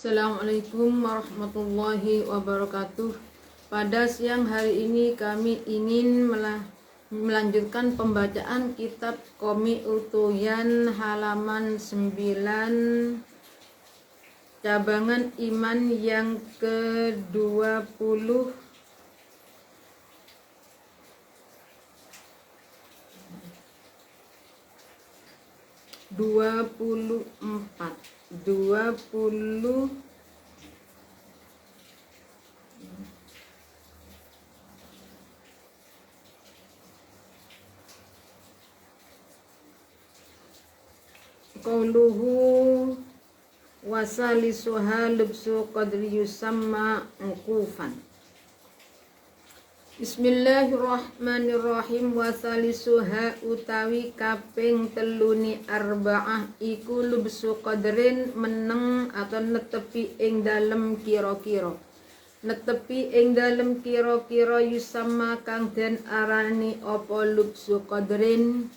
Assalamualaikum warahmatullahi wabarakatuh. Pada siang hari ini kami ingin melanjutkan pembacaan kitab Qomi Utuyan halaman 9, cabangan iman yang ke-20 24 20 qauluhu wasalisuha lubsu qadri yusamma uqufan. Bismillahirrahmanirrahim. Wasalisuha utawi kaping teluni arba'ah iku lubsu qadrin meneng atau netepi ing dalem kira-kira. Netepi ing dalem kira-kira yusamma kang den arani apa lubsu qadrin.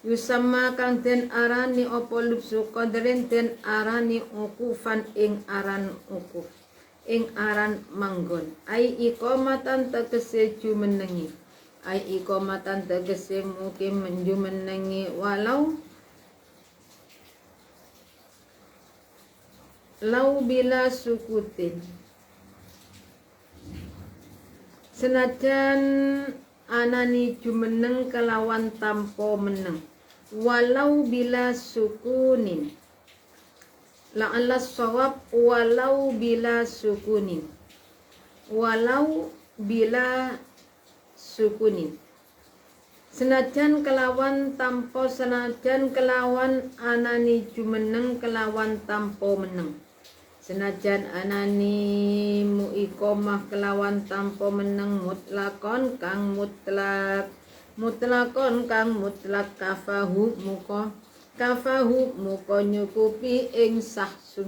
Yusamma kang den arani apa lubsu qadrin den arani uqufan ing aran uquf. Ing aran manggon ai iqamatan tegese jumenengi, ai iqamatan tegese mukim menjumenengi walau bila sukutin, senajan anani jumeneng kelawan tampo meneng, walau bila sukunin la'alla shawab walau bila sukunin, walau bila sukunin, senajan kelawan tampo, senajan kelawan anani jumeneng kelawan tampo meneng, senajan anani muiqomah kelawan tampo meneng mutlakon kang mutlak, mutlakon kang mutlak kafahu muka nyukupi ing sahsun,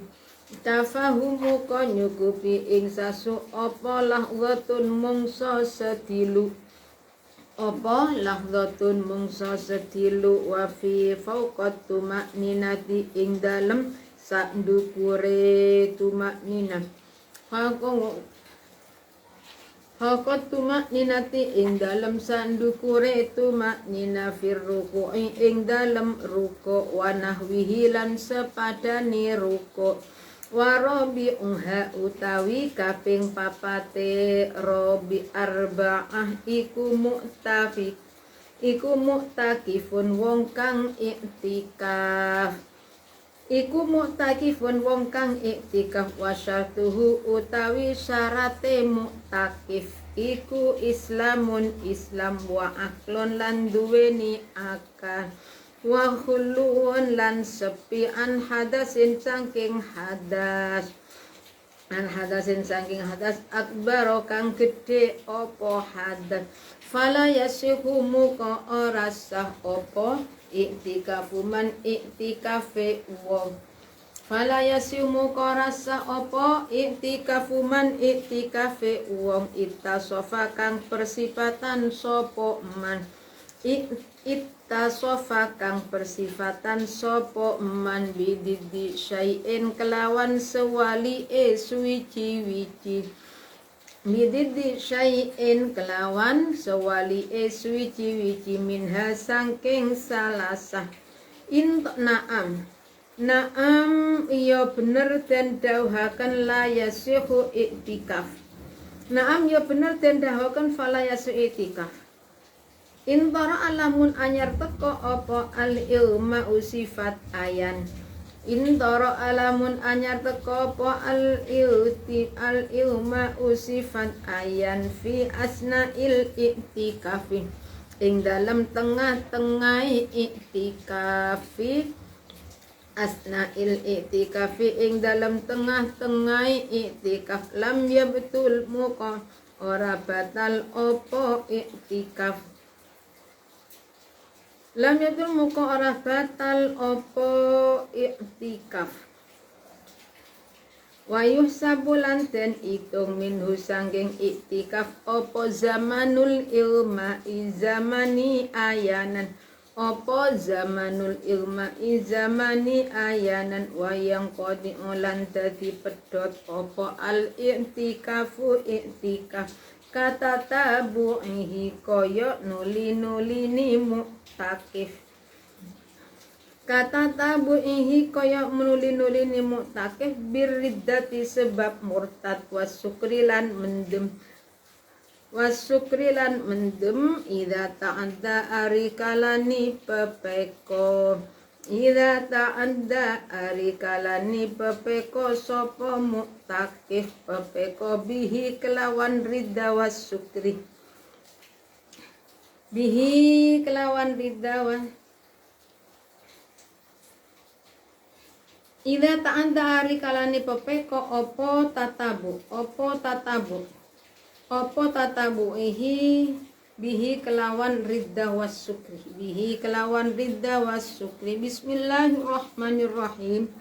kafahu muka nyukupi ing sasu apa lahzatun mungsa sedilu, apa lahzatun mungsa sedilu wa fi fauqat tumakninati ing dalem sak ndukure tumakninah. Faqat tumakninati ing dalem sandukure tumaknina fir ruku'i ing dalem ruku' wa nahwihi lan sepadane ruku'. Wa rabi'uha utawi kaping papate rabi arba'ah iku muktakifun wong kang iktikaf. Iku muktakifun wong kang iktikaf wa syartuhu utawi syarate muktakif iku islamun islam wa aklon lan duweni akal wa khuluun lan sepi an hadasin saking hadas, an hadasin saking hadas akbar kang gede opo hadas. Fala yasihu muka ora sah opo iktikafu man iktikafe wong. Fala yasimu korasa opo iktikafu man iktikafe wong. Ittasofa kang persifatan sopo man, ittasofa kang persifatan sopo man bididi syai'in kelawan sewali suwiji-wiji. Bididi syai'in kelawan sewali suwiji-wiji minha sangking salasah. Na'am iya bener den dawuhaken la yasihu iktikaf. Na'am iya bener den dawuhaken fala yasihu iktikaf. Intara alamun anyar teko apa al ilma usifat ayan. Intara alamun anyar teko apa al ilma usifat ayan fi asna'il iktikafi ing dalam tengah-tengah iktikafi, asna'il iktikafi ing dalam tengah-tengah iktikaf lam ya betul muka ora batal opo iktikaf, lam yatul muka ora batal opo iktikaf. Wa yuhsabulan den itung minhu sangking iktikaf opo zamanul ilma zamani ayanan Apa zamanul ilma'i zamani ayanan wayang kodi ulan dadi pedot. Apa al-i'tikafu i'tikaf kata tabu'ihi koyo nuli-nulini mu'takif. Kata tabu'ihi koyo nuli-nulini mu'takif birriddati sebab murtad wasukrilan mendem. Wasukrilan mendem idza ta'adda arikalani pepeko. Idza ta'adda arikalani pepeko sapa mu'takif pepeko bihi kelawan ridda wasukri. Bihi kelawan ridda wa idza ta'adda arikalani pepeko opo tatabu. Opo tatabu'ihi bihi kelawan ridda wassukri. Bihi kelawan ridda wassukri. Bismillahirrahmanirrahim.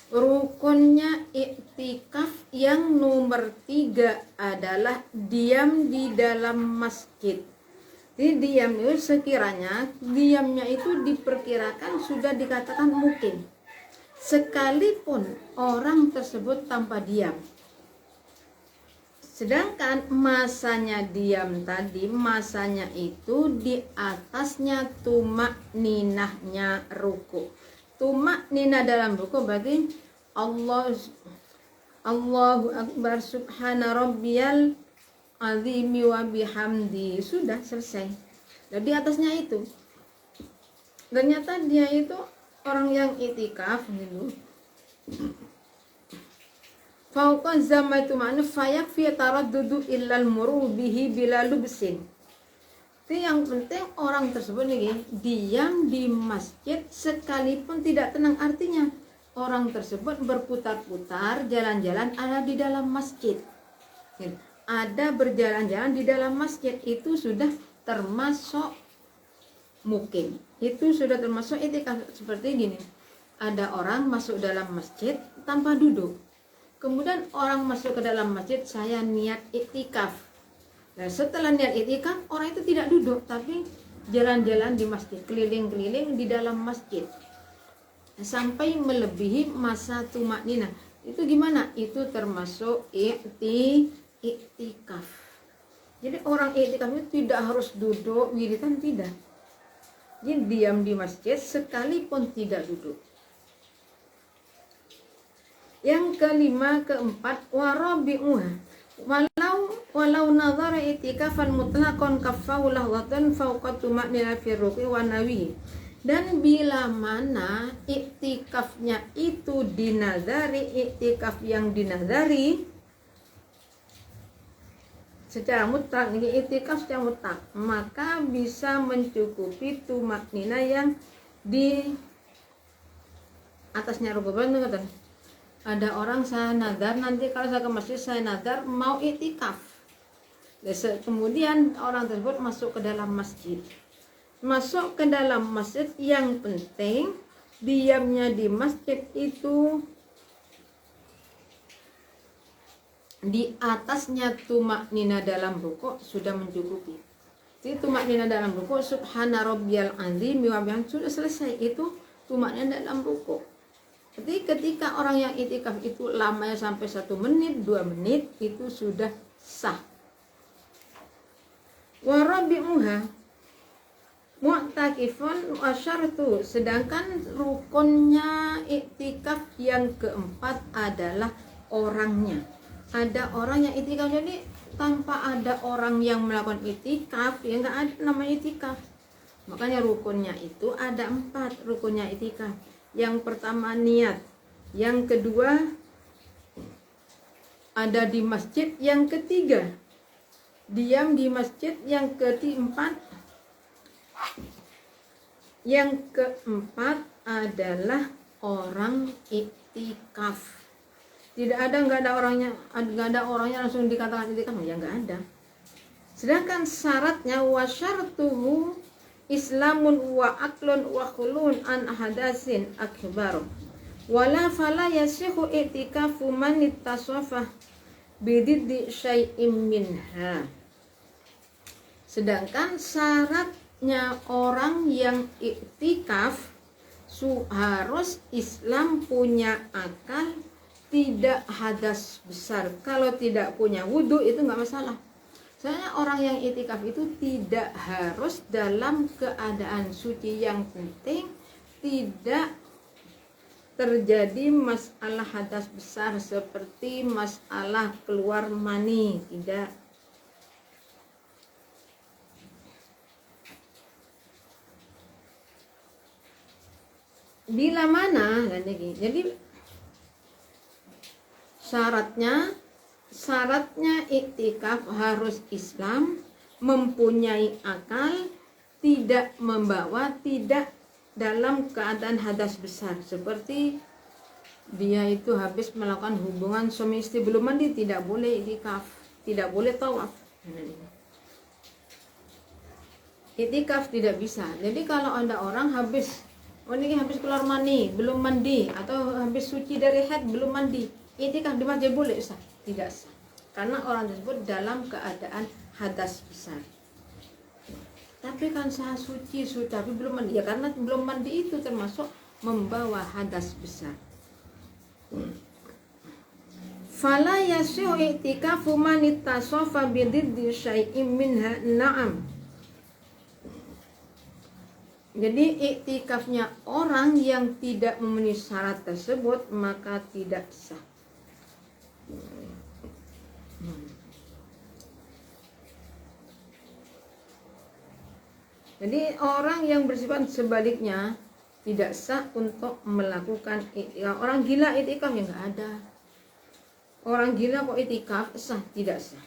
Rukunnya iktikaf yang nomor 3 adalah diam di dalam masjid. Jadi diam itu sekiranya diamnya itu diperkirakan sudah dikatakan mungkin. Sekalipun orang tersebut tanpa diam. Sedangkan masanya diam tadi, masanya itu di atasnya tumak ninahnya ruku. Tumak ninah dalam ruku berarti Allahu Akbar subhana rabbiyal azimi wa bihamdi. Sudah selesai. Dan di atasnya itu. Ternyata dia itu orang yang itikaf gitu. Fauqa zama itu makna fayak fi taraddudu illal muru bihi bila lubsin. Itu yang penting orang tersebut nih diam di masjid sekalipun tidak tenang, artinya orang tersebut berputar-putar jalan-jalan ada di dalam masjid. Ada berjalan-jalan di dalam masjid itu sudah termasuk mukim. Itu sudah termasuk itikaf. Seperti gini. Ada orang masuk dalam masjid tanpa duduk. Kemudian orang masuk ke dalam masjid, saya niat iktikaf. Nah, setelah niat iktikaf, orang itu tidak duduk, tapi jalan-jalan di masjid, keliling-keliling di dalam masjid. Sampai melebihi masa tumak ninah. Itu gimana? Itu termasuk iktikaf. Jadi orang iktikaf itu tidak harus duduk, wiridan tidak. Jadi diam di masjid sekalipun tidak duduk. Yang kelima, keempat, warabi'uha walau nazara itikafan mutlaqan kaffahu lahwatan fawqa tuma'nina fi ruqi wa nawi. Dan bila mana iktikafnya itu dinazari, iktikaf yang dinazari secara mutlak, ini iktikaf secara mutlak, maka bisa mencukupi tuma'nina yang di atasnya ruku. Ada orang saya nadar, nanti kalau saya ke masjid saya nadar mau iktikaf. Kemudian orang tersebut masuk ke dalam masjid. Masuk ke dalam masjid, yang penting diamnya di masjid itu di atasnya tumak nina dalam rukuk sudah mencukupi. Jadi tumak nina dalam rukuk subhana rabbiyal azim wa bihamdihi sudah selesai, itu tumak nina dalam rukuk. Jadi ketika orang yang itikaf itu lamanya sampai 1 menit, 2 menit, itu sudah sah. Warabi'uha mu'takifun wasyartu. Sedangkan rukunnya iktikaf yang keempat adalah orangnya. Ada orang yang itikaf, jadi tanpa ada orang yang melakukan itikaf, ya nggak ada namanya itikaf. Makanya rukunnya itu ada 4 rukunnya itikaf. Yang pertama niat, yang kedua ada di masjid, yang ketiga diam di masjid, yang keempat adalah orang iktikaf. Nggak ada orangnya langsung dikatakan itikaf, ya nggak ada. Sedangkan syaratnya wasyartuhu Islamun wa aklun wa khulun an hadasin akbar. Wala fala yasihu i'tikafu man ittasafa bididdi syai'im minha. Sedangkan syaratnya orang yang iktikaf harus Islam punya akal, tidak hadas besar. Kalau tidak punya wudhu itu nggak masalah. Soalnya orang yang iktikaf itu tidak harus dalam keadaan suci. Yang penting tidak terjadi masalah hadas besar seperti masalah keluar mani, tidak. Bila mana, jadi syaratnya iktikaf harus Islam, mempunyai akal, tidak membawa, tidak dalam keadaan hadas besar seperti dia itu habis melakukan hubungan suami istri belum mandi, tidak boleh iktikaf, tidak boleh tawaf. Iktikaf tidak bisa. Jadi kalau ada orang habis keluar mani belum mandi, atau habis suci dari haid belum mandi, iktikaf di masjid boleh sah? Tidak sah, karena orang tersebut dalam keadaan hadas besar. Tapi kan sah suci sudah, tapi belum mandi, ya karena belum mandi itu termasuk membawa hadas besar. Fala yasihu i'tikafu man ittasafa bi diddi syai'in minha na'am. Jadi iktikafnya orang yang tidak memenuhi syarat tersebut maka tidak sah. Jadi orang yang bersifat sebaliknya tidak sah untuk melakukan iktikaf. Orang gila iktikaf ya nggak ada. Orang gila kok iktikaf sah? Tidak sah.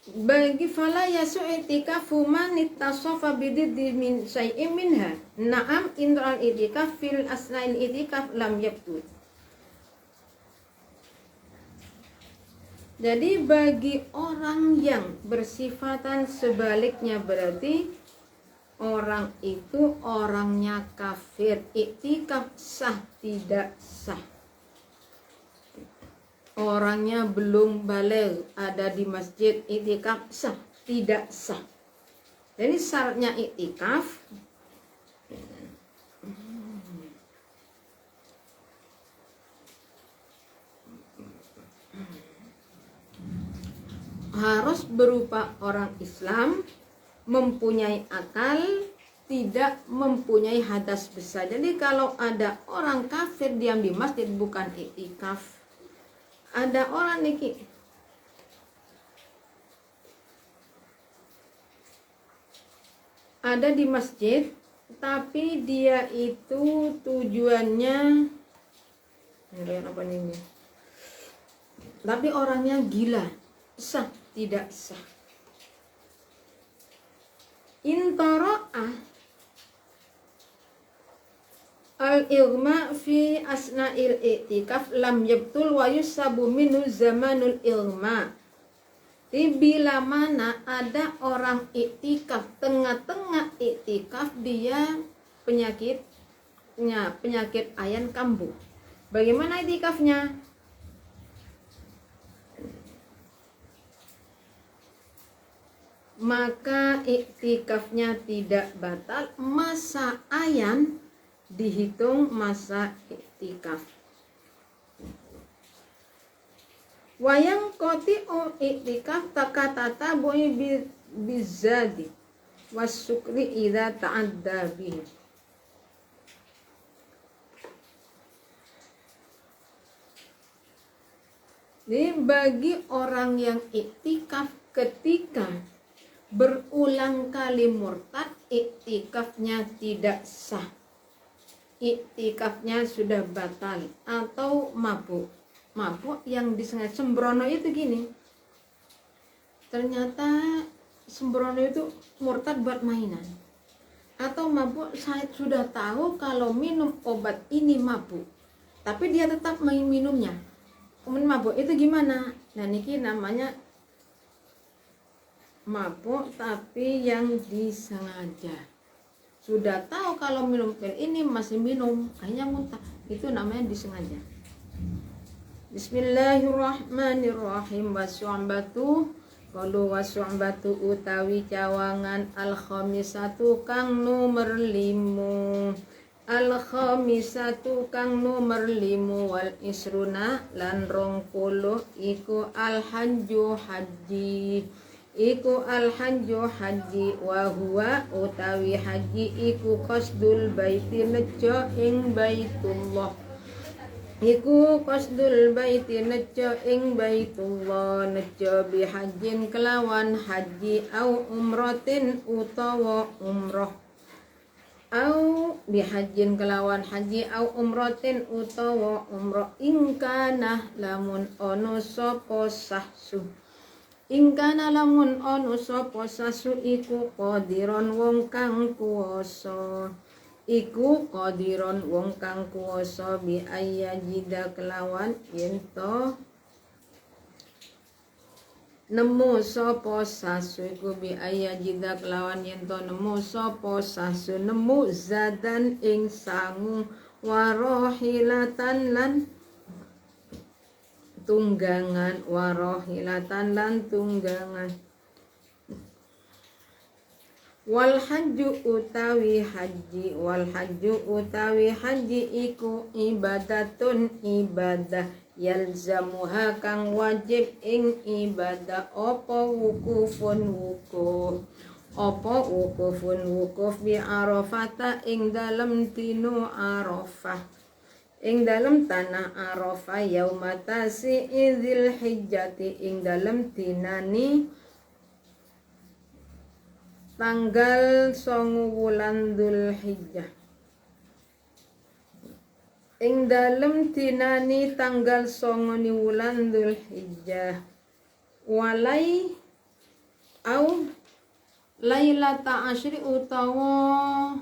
Bagi fala yasu i'tikafu man ittasafa bididdi min syai'in minha. Na'am indral i'tikaf fil asna'il i'tikaf lam yabtud. Jadi bagi orang yang bersifatan sebaliknya, berarti orang itu orangnya kafir, iktikaf sah tidak sah. Orangnya belum baligh, ada di masjid, iktikaf sah tidak sah. Jadi syaratnya iktikaf harus berupa orang Islam, mempunyai akal, tidak mempunyai hadas besar. Jadi kalau ada orang kafir diam di masjid bukan iktikaf. Ada orang niki ada di masjid tapi dia itu tujuannya apa ini? Tapi orangnya gila, sah tidak sah. Intara'ah al-ilma fi asna'il i'tikaf lam yabtul wa yusabu minhu zamanul ilma. Jadi bila mana ada orang iktikaf, tengah-tengah iktikaf dia penyakit ayan kambuh. Bagaimana iktikafnya? Maka iktikafnya tidak batal, masa ayan dihitung masa iktikaf. Wayang qati'u iktikaf takatata boy bizadi wasukri idza ta'adda bihi. Jadi bagi orang yang iktikaf ketika berulang kali murtad, iktikafnya tidak sah, iktikafnya sudah batal. Atau mabuk yang disengaja, sembrono itu gini, ternyata sembrono itu murtad buat mainan. Atau mabuk, saya sudah tahu kalau minum obat ini mabuk, tapi dia tetap minumnya. Kemudian mabuk itu gimana? Nah niki namanya mabuk tapi yang disengaja. Sudah tahu kalau minum pil ini masih minum, akhirnya muntah. Itu namanya disengaja. Bismillahirrahmanirrahim. Wasyu'batu qalu wasyu'batu utawi cawangan al-khamisatu kang nomor 5. Al-khamisatu kang nomor 5 wal isruna lan 20 iku al-hajju haji. Iku al-hajju haji wa huwa utawi haji iku qasdul baiti nejo ing baitullah. Iku qasdul baiti nejo ing baitullah nejo bihajin kelawan haji au umratin utawa umroh. Au bihajin kelawan haji au umratin utawa umroh ingkana lamun ono sapa sahsu. Ingkana lamun ono sapa sasu iku qadiron wong kang kuwasa. Iku qadiron wong kang kuwasa bi ayyajida kelawan yento nemu sapa sasu iku bi ayyajida kelawan yento nemu sapa sasu nemu zadan ing sangu warohilatan lan tunggangan warohilatan lan tunggangan. Wal hajju utawi haji iku ibadatun ibadah yalzamuha kang wajib ing ibadah apa wukufun wukuf bi arafata ing dalem dino arafah. Ing dalem tanah Arafah yaumatasi idzil hijjati ing dalem dinani tanggal 9 wulan Dzulhijjah. Ing dalem dinani tanggal 9 wulan Dzulhijjah. Walai au lailata asyri utawa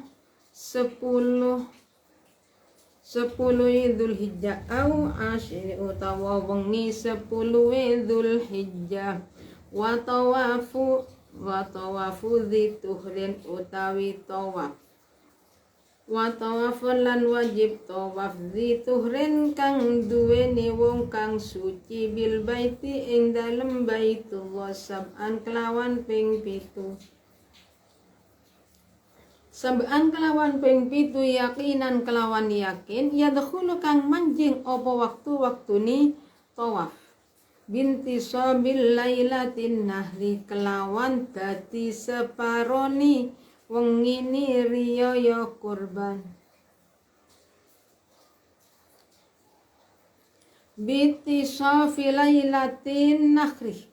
10 Dzulhijjah au asyri utawa wengi 10 Dzulhijjah wa tawafu dzituhrin utawi tawaf wa tawafun lan wajib tawaf dzituhrin kang duweni wong kang suci bil baiti ing dalem baitullah sab'an kelawan ping 7. Sab'an kelawan ping 7 yakinan kelawan yakin yadkhulu kang manjing apa waktu-waktune tawaf. Binti sabil lailatin nahri kelawan dadi separoni wengini riyaya kurban. Binti sabil lailatin nahri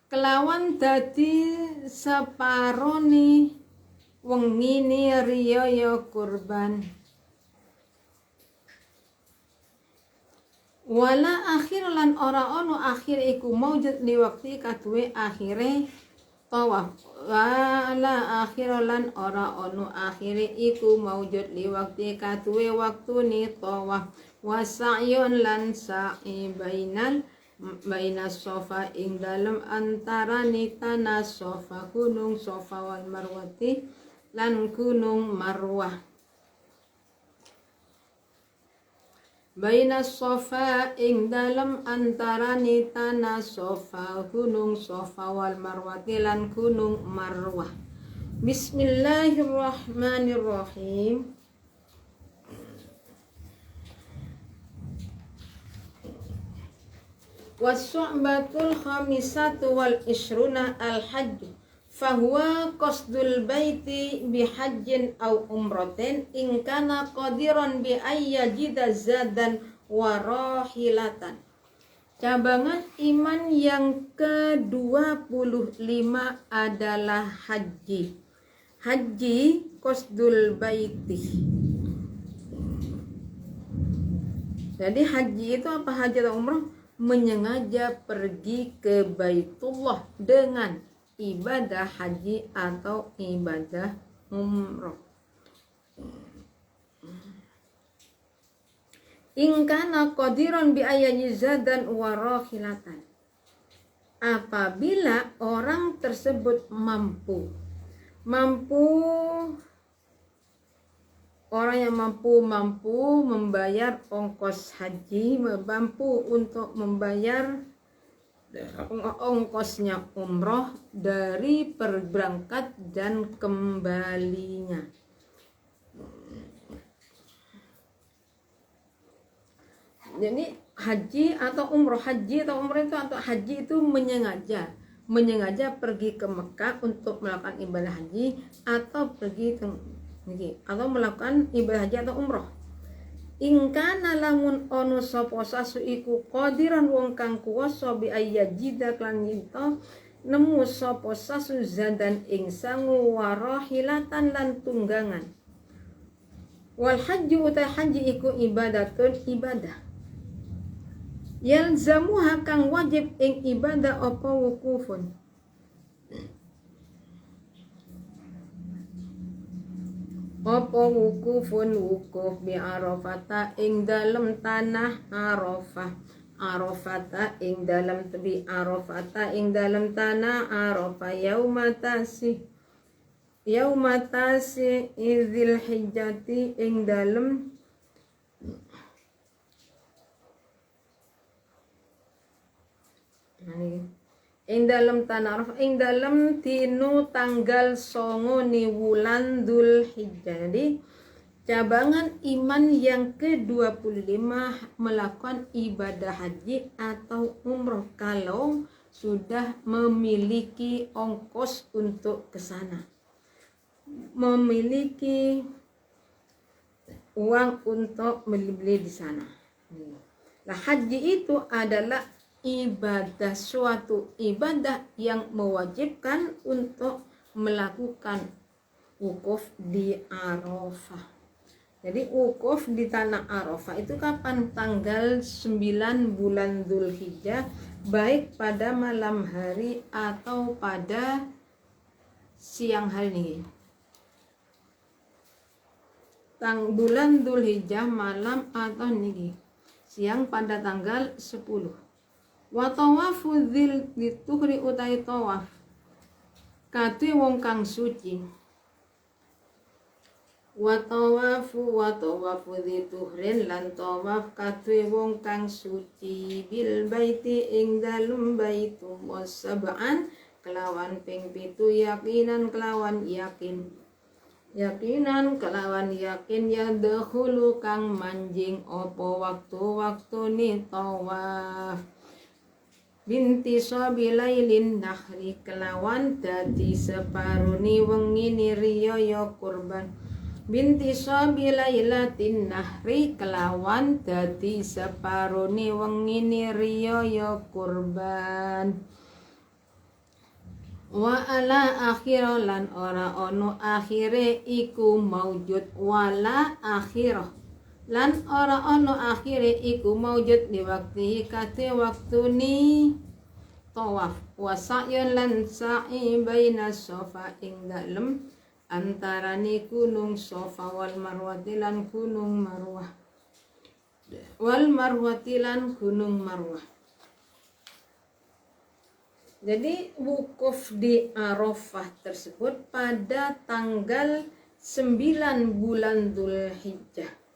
kelawan dadi separoni wengini riyaya kurban. Wala akhir lan ora ono akhir iku maujud li waktu katwe akhire tawaf. Wala akhir lan ora ono akhire iku maujud li waktu katwe waktune tawaf. Wasa'yun lan sa'i baina sofa ing dalem antarane tanah sofa gunung sofa wal marwati lan gunung marwah. Baina sofa ing dalem antarane tanah sofa gunung sofa wal marwati lan gunung marwah. Bismillahirrahmanirrahim. Wasyu'batul khamisatu wal isruna al hajj fahuwa qasdul baiti bihajjin au umratin in kana qadiran bi ayyajida zadan warahilatan. Cabangan iman yang ke-25 adalah haji. Haji qasdul baiti. Jadi haji itu apa, haji atau umrah? Menyengaja pergi ke Baitullah dengan ibadah haji atau ibadah umrah. Ingkana qadiran bi ayyizadan warakhilatan. Apabila orang tersebut mampu orang yang mampu membayar ongkos haji, mampu untuk membayar ongkosnya umroh dari berberangkat dan kembalinya. Jadi haji atau umroh itu atau haji itu menyengaja pergi ke Mekah untuk melakukan ibadah haji atau atau melakukan ibadah haji atau umroh. Ingkana lamun ono sapa sasu iku qadiran wong kang kuwasa bi ayyajida klan yito nemu sapa sasu zadan ing sangu warahilatan lan tunggangan. Wal haji uta haji iku ibadatun ibadah. Yalzamuha kang wajib ing ibadah apa wukufun. Apa wukuf bi Arafata ing dalem tanah Arafah. Arafata ing dalem tebi Arafata ing dalem tanah Arafah yaumatasi izil hijjati ing dalem tanah Arafah ing dalem tinu tanggal 9 ni wulan Dzulhijjah. Jadi cabangan iman yang ke-25 melakukan ibadah haji atau umroh kalau sudah memiliki ongkos untuk ke sana, memiliki uang untuk beli di sana. Nah, haji itu adalah ibadah, suatu ibadah yang mewajibkan untuk melakukan wukuf di Arafah. Jadi wukuf di tanah Arafah itu kapan? Tanggal 9 bulan Dzulhijjah, baik pada malam hari atau pada siang hari ini. Bulan Dzulhijjah malam atau niki siang pada tanggal 10. Wa tawafu dzil dituhri utai tawaf katui wong kang suci. Wa tawafu dituhrin lan tawaf katui wong kang suci bil baiti ing dalem baitu wasab'an kelawan ping 7 yakinan kelawan yakin ya dahulu kang manjing opo waktu ni tawaf binti sabilailin nahri kelawan dadi separuni wengi ni riyaya kurban. Binti sabilailatin nahri kelawan dadi separuni wengi ni riyaya kurban. Wa ala akhirah lan ora ono akhire iku maujud wala akhirah lan ora ono akhire iku maujud di waktu kate waktuni tawaf wa sa'yun lan sa'i baina Safa ing dalem antarane gunung Safa wal Marwati lan gunung Marwah Jadi wukuf di Arafah tersebut pada tanggal 9 bulan Dzulhijjah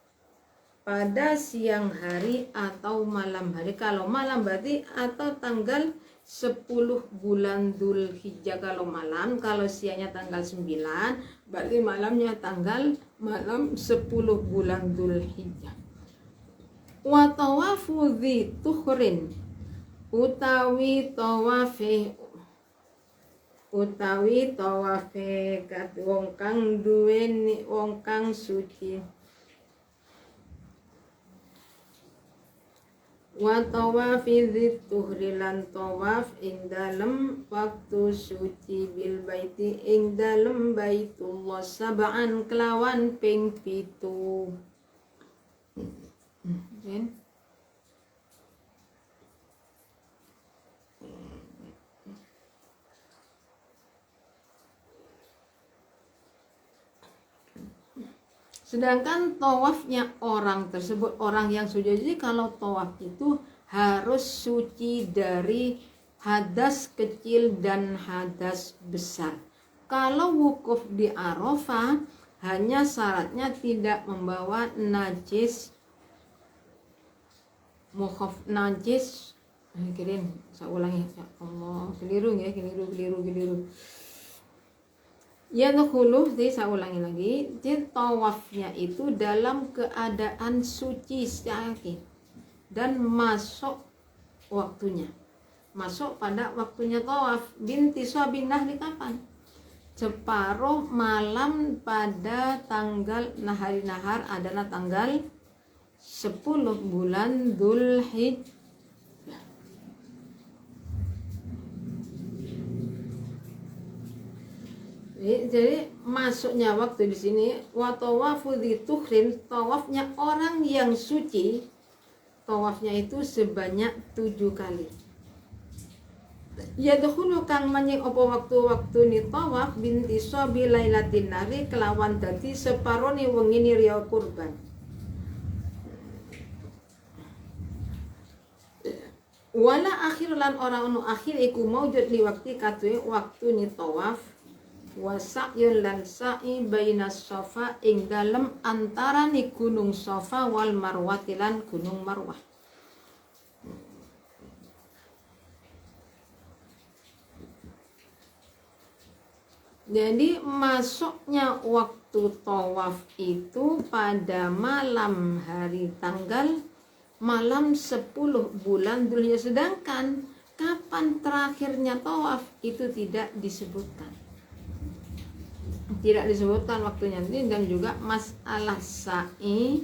pada siang hari atau malam hari. Kalau malam berarti atau tanggal 10 bulan Dzulhijjah kalau malam, kalau siangnya tanggal 9 berarti malamnya malam 10 bulan Dzulhijjah. Wa tawafu dzi tuhrin utawi tawafe kat wong kang duweni wong kang suci. Wa tawafi dzituhri lan tawaf ing dalem waktu suci bil baiti ing dalem Baitullah sab'an kelawan ping 7. Sedangkan tawafnya orang tersebut, orang yang suci, jadi kalau tawaf itu harus suci dari hadas kecil dan hadas besar. Kalau wukuf di Arafah hanya syaratnya tidak membawa najis mukhaf najis. Kirim, saya ulangi, ya Allah, keliru. Ya dahulu, jadi saya ulangi lagi. Jadi tawafnya itu dalam keadaan suci sekali dan masuk waktunya. Masuk pada waktunya tawaf. Binti Sabinah di kapan? Separuh malam pada tanggal hari nahar adalah tanggal 10 bulan Dzulhijjah. Jadi masuknya waktu di sini wa tawafu dzituhrin, tawafnya orang yang suci, tawafnya itu sebanyak 7 kali. Ya dahulu kang manying opo waktu-waktu ni tawaf binti sobi lailatin nari kelawan dadi separoni wengi ni riya kurban. Wala akhir lan ora ono akhir iku maujud li waktu katue waktu ni tawaf wasa'yun lan sa'i bainas Safa ing dalem antarane gunung Safa wal Marwah lan gunung Marwah. Jadi masuknya waktu tawaf itu pada malam hari tanggal malam 10 bulan Dzulhijjah, sedangkan kapan terakhirnya tawaf itu tidak disebutkan. Tidak disebutkan waktunya ini, dan juga masalah sa'i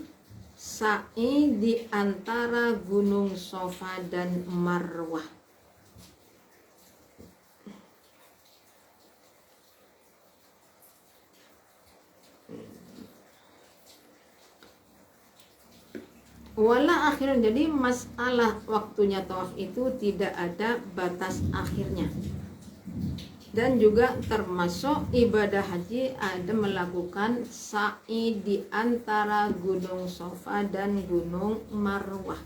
di antara gunung Safa dan Marwah. Wala akhirnya, jadi masalah waktunya tawaf itu tidak ada batas akhirnya. Dan juga termasuk ibadah haji ada melakukan sa'i di antara gunung Safa dan gunung Marwah.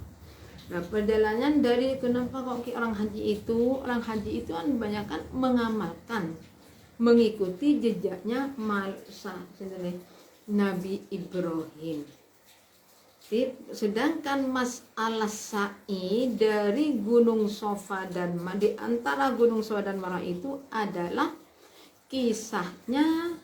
Nah, perjalanan dari kenapa kok orang haji itu kan banyak kan mengamalkan, mengikuti jejaknya Nabi Ibrahim. Sedangkan masalah sa'i dari gunung Safa dan di antara gunung Safa dan Marwah itu adalah kisahnya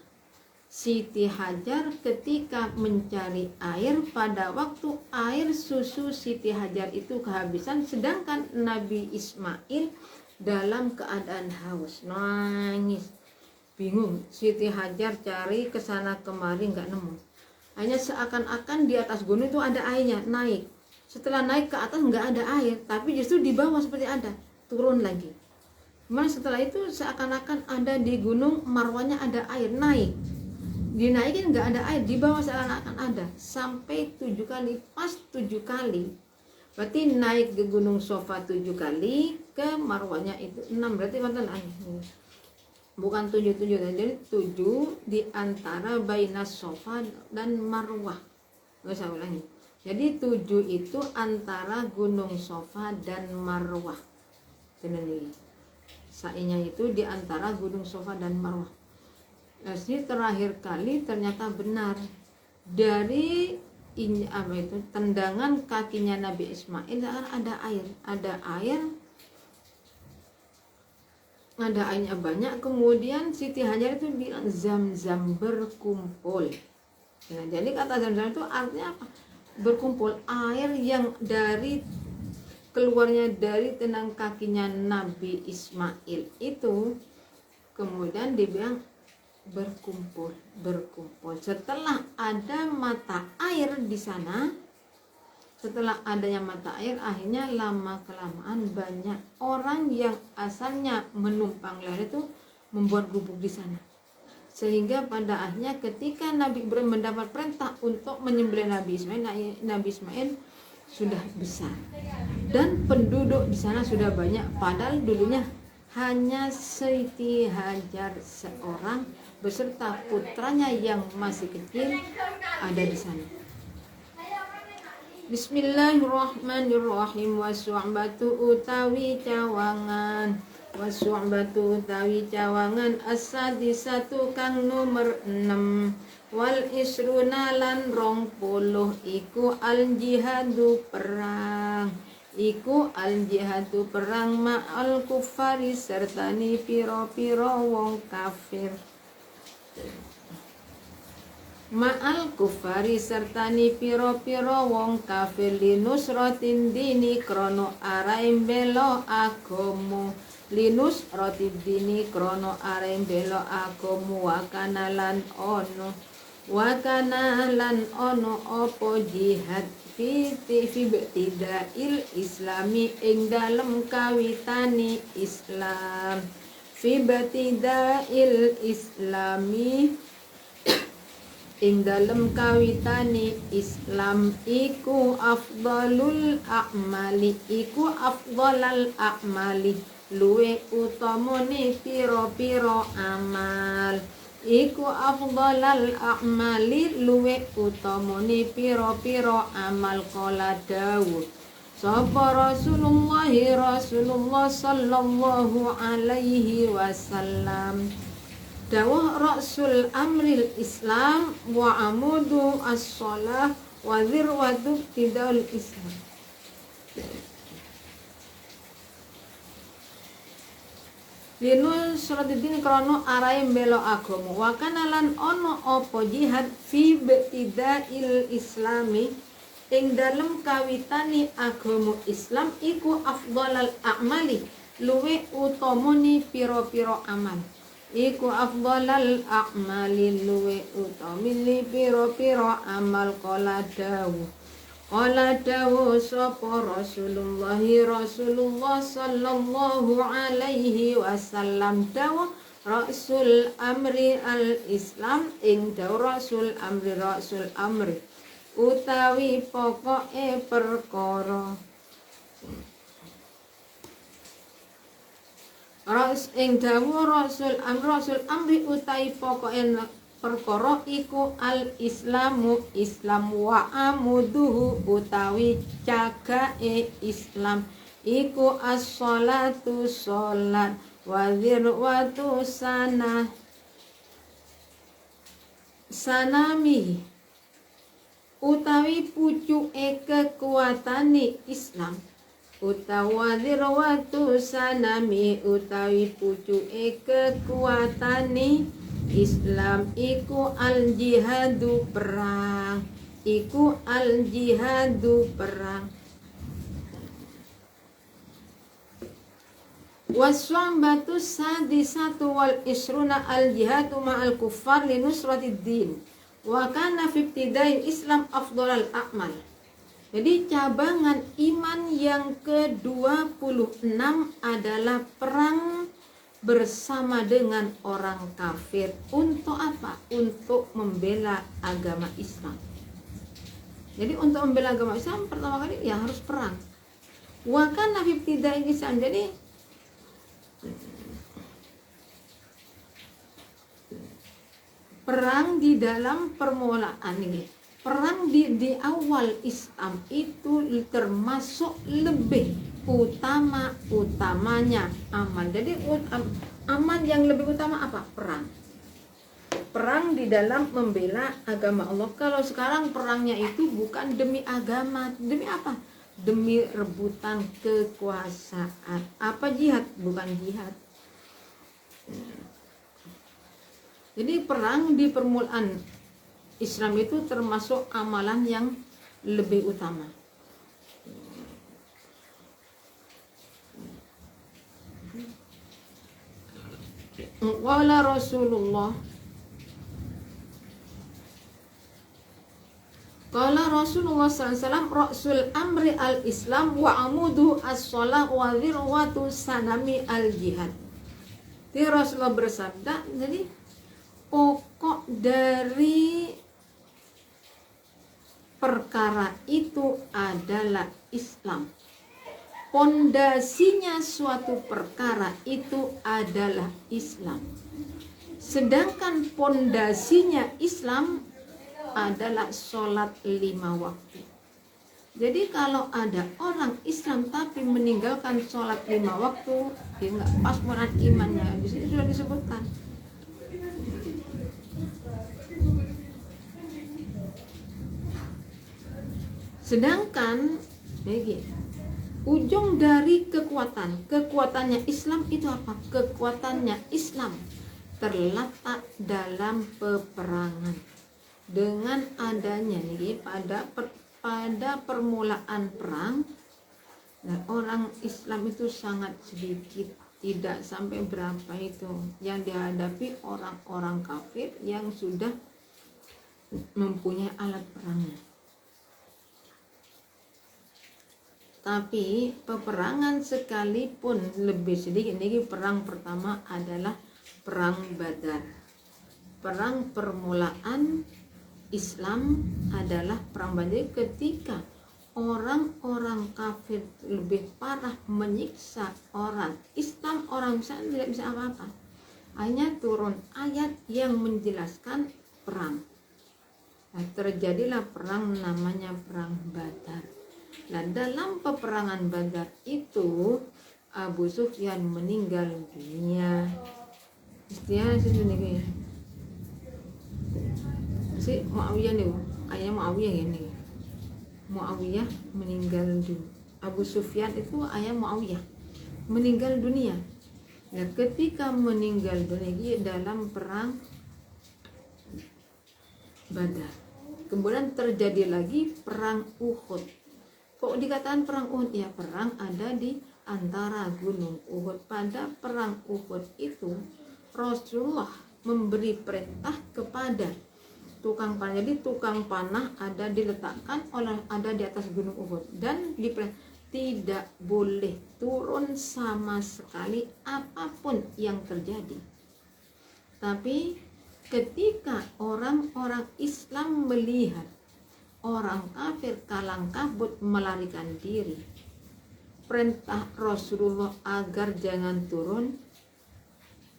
Siti Hajar ketika mencari air pada waktu air susu Siti Hajar itu kehabisan, sedangkan Nabi Ismail dalam keadaan haus, nangis, bingung. Siti Hajar cari kesana kemari nggak nemu. Hanya seakan-akan di atas gunung itu ada airnya, naik. Setelah naik ke atas nggak ada air, tapi justru di bawah seperti ada, turun lagi. Kemudian setelah itu seakan-akan ada di gunung Marwahnya ada air, naik. Dinaikin nggak ada air, di bawah seakan-akan ada. Sampai 7 kali, pas 7 kali. Berarti naik ke gunung Safa 7 kali, ke Marwahnya itu 6, berarti bukan 7, jadi 7 di antara bainas Safa dan Marwah. Nggak usah ulangi. Jadi 7 itu antara gunung Safa dan Marwah. Ini sa'inya itu di antara gunung Safa dan Marwah. Nah, ini terakhir kali ternyata benar dari tendangan kakinya Nabi Ismail ada airnya banyak. Kemudian Siti Hajar itu bilang Zam-Zam berkumpul. Nah, jadi kata Zam-Zam itu artinya apa? Berkumpul, air yang keluarnya dari tendang kakinya Nabi Ismail itu kemudian dibilang berkumpul. Setelah ada mata air di sana, setelah adanya mata air, akhirnya lama kelamaan banyak orang yang asalnya menumpang leher itu membuat gubuk di sana. Sehingga pada akhirnya ketika Nabi Ibrahim mendapat perintah untuk menyembelih Nabi Ismail sudah besar dan penduduk di sana sudah banyak, padahal dulunya hanya Siti Hajar seorang beserta putranya yang masih kecil ada di sana. Bismillahirrahmanirrahim. Wasu'batu utawi cawangan, wasu'batu utawi cawangan as-sadisatu kang nomor 6, wal isruna lan 20 iku al jihadu perang. Iku al jihadu perang ma'al kufari sertani piro-piro wong kafir. Ma'al kufari sertani piro-piro wong kafir linusratin dini krono araim belo agomo. Linusratin dini krono araim belo agomo wakanalan ono. Wakanalan ono opo jihad fi betidail islami ing dalem kawitani Islam. Fi betidail islami ing dalem kawitani Islam iku afdalul a'mali iku afdalal a'mali luwe utamane piro-piro amal. Iku afdalal a'mali luwe utamane piro-piro amal. Qala Dawud sapa Rasulullah sallallahu alaihi wasallam dawuh Rasul amril Islam wa amudu as-shalah wa dzirwatu tidal Islam. Linus suratidin krono arai mbelo agama wa kanalan ono opo jihad fi betidail islami ing dalem kawitani agama Islam iku afdalal a'mali luwe utamane piro-piro amal. Iku afdalal a'mali luwe utamane piro-piro amal. Qala dawu sapa Rasulullah sallallahu alaihi wasallam dawu Rasul amri al-Islam ing dawu Rasul amri utawi pokoke perkara ing dawu Rasul amri utawi pokoke perkara iku al-Islamu Islam wa amuduhu utawi cagake Islam iku as-sholatu sholat wa dzirwatu sanami utawi pucuke kekuatane Islam utawa dzirwatu sanami utawi pucuke kekuatane Islam iku al jihadu perang. Iku al jihadu perang. Waswambatu sadisatu wal isruna al jihadu ma'al kuffar linusratid din. Wa kana fi ibtidail Islam afdalal a'mal. Jadi cabangan iman yang ke-26 adalah perang bersama dengan orang kafir. Untuk apa? Untuk membela agama Islam. Jadi untuk membela agama Islam pertama kali ya harus perang. Wa kana fi ibtidail Islam. Jadi perang di dalam permulaan ini. Perang di awal Islam itu termasuk lebih utamanya aman. Jadi aman yang lebih utama apa? Perang. Perang di dalam membela agama Allah. Kalau sekarang perangnya itu bukan demi agama, demi apa? Demi rebutan kekuasaan. Apa jihad? Bukan jihad. Jadi perang di permulaan Islam itu termasuk amalan yang lebih utama. Qala Rasulullah sallallahu alaihi wasallam Rasul amri al-Islam wa amudu as-shalah wa dzirwatu sanami al-jihad. Jadi Rasulullah bersabda, jadi pokok dari perkara itu adalah Islam. Pondasinya suatu perkara itu adalah Islam. Sedangkan pondasinya Islam adalah sholat 5 waktu. Jadi kalau ada orang Islam tapi meninggalkan sholat 5 waktu, dia nggak pas murat imannya. Di sini sudah disebutkan. Sedangkan ujung dari kekuatannya Islam itu apa? Kekuatannya Islam terletak dalam peperangan. Dengan adanya pada permulaan perang, nah, orang Islam itu sangat sedikit, tidak sampai berapa itu yang dihadapi orang-orang kafir yang sudah mempunyai alat perangnya. Tapi peperangan sekalipun lebih sedikit, ini perang pertama adalah perang Badar. Perang permulaan Islam adalah perang Badar ketika orang-orang kafir lebih parah menyiksa orang Islam. Orang Islam tidak bisa apa-apa, hanya turun ayat yang menjelaskan perang. Nah, terjadilah perang namanya perang Badar. Nah, dalam peperangan Badar itu Abu Sufyan meninggal dunia. Istilah sini si Muawiyah nih, ayah Muawiyah ini. Muawiyah meninggal dunia. Abu Sufyan itu ayah Muawiyah meninggal dunia. Nah, ketika meninggal dunia dalam perang Badar, kemudian terjadi lagi perang Uhud. Kok dikatakan perang Uhud? Ya, perang ada di antara gunung Uhud. Pada perang Uhud itu Rasulullah memberi perintah kepada tukang panah. Jadi tukang panah diletakkan ada di atas gunung Uhud dan tidak boleh turun sama sekali apapun yang terjadi. Tapi ketika orang-orang Islam melihat orang kafir kalang kabut melarikan diri, perintah Rasulullah agar jangan turun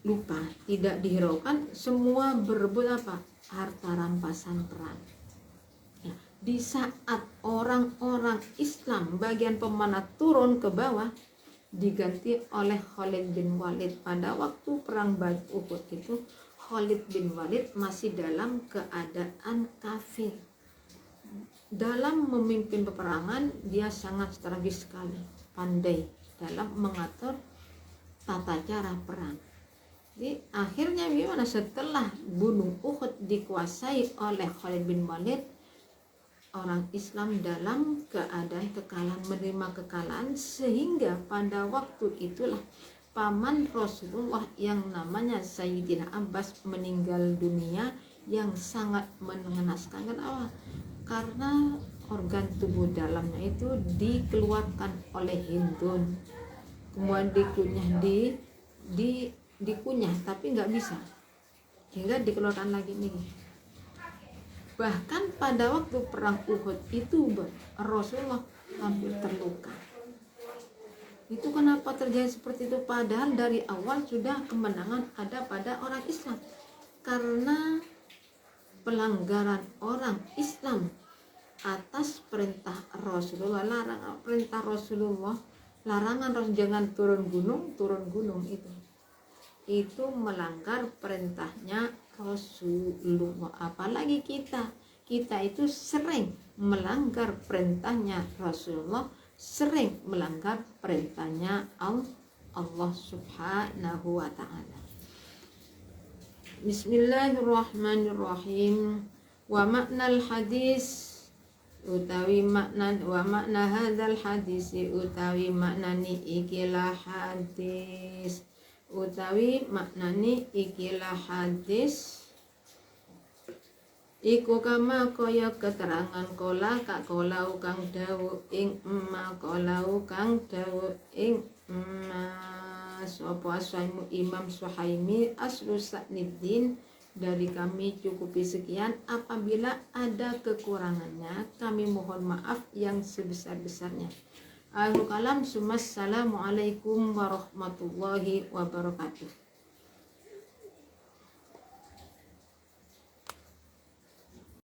lupa, tidak dihiraukan, semua berebut apa? Harta rampasan perang. Nah, di saat orang-orang Islam bagian pemanah turun ke bawah, diganti oleh Khalid bin Walid. Pada waktu perang Uhud itu Khalid bin Walid masih dalam keadaan kafir. Dalam memimpin peperangan dia sangat strategis sekali, pandai dalam mengatur tata cara perang. Jadi akhirnya gimana? Setelah gunung Uhud dikuasai oleh Khalid bin Walid, orang Islam dalam keadaan kekalahan, menerima kekalahan, sehingga pada waktu itulah paman Rasulullah yang namanya Sayyidina Abbas meninggal dunia, yang sangat mengenaskan. Kenapa? Karena organ tubuh dalamnya itu dikeluarkan oleh Hindun, kemudian dikunyah tapi nggak bisa, hingga dikeluarkan lagi nih. Bahkan pada waktu perang Uhud itu Rasulullah hampir terluka. Itu kenapa terjadi seperti itu? Padahal dari awal sudah kemenangan ada pada orang Islam. Karena pelanggaran orang Islam atas perintah Rasulullah, perintah Rasulullah, larangan jangan turun gunung itu melanggar perintahnya Rasulullah. Apalagi kita itu sering melanggar perintahnya Rasulullah, sering melanggar perintahnya Allah Subhanahu wa ta'ala. Bismillahirrahmanirrahim. Wa maknal hadis utawi makna hadzal hadis utawi maknani ikilah hadis iku kama kaya keterangan kola kak kolau kang dawu ing kang dawu ing sapa Imam Suhaimi aslu Sa'niddin. Dari kami cukupi sekian. Apabila ada kekurangannya kami mohon maaf yang sebesar-besarnya. Akhirul kalam. Assalamualaikum warahmatullahi wabarakatuh.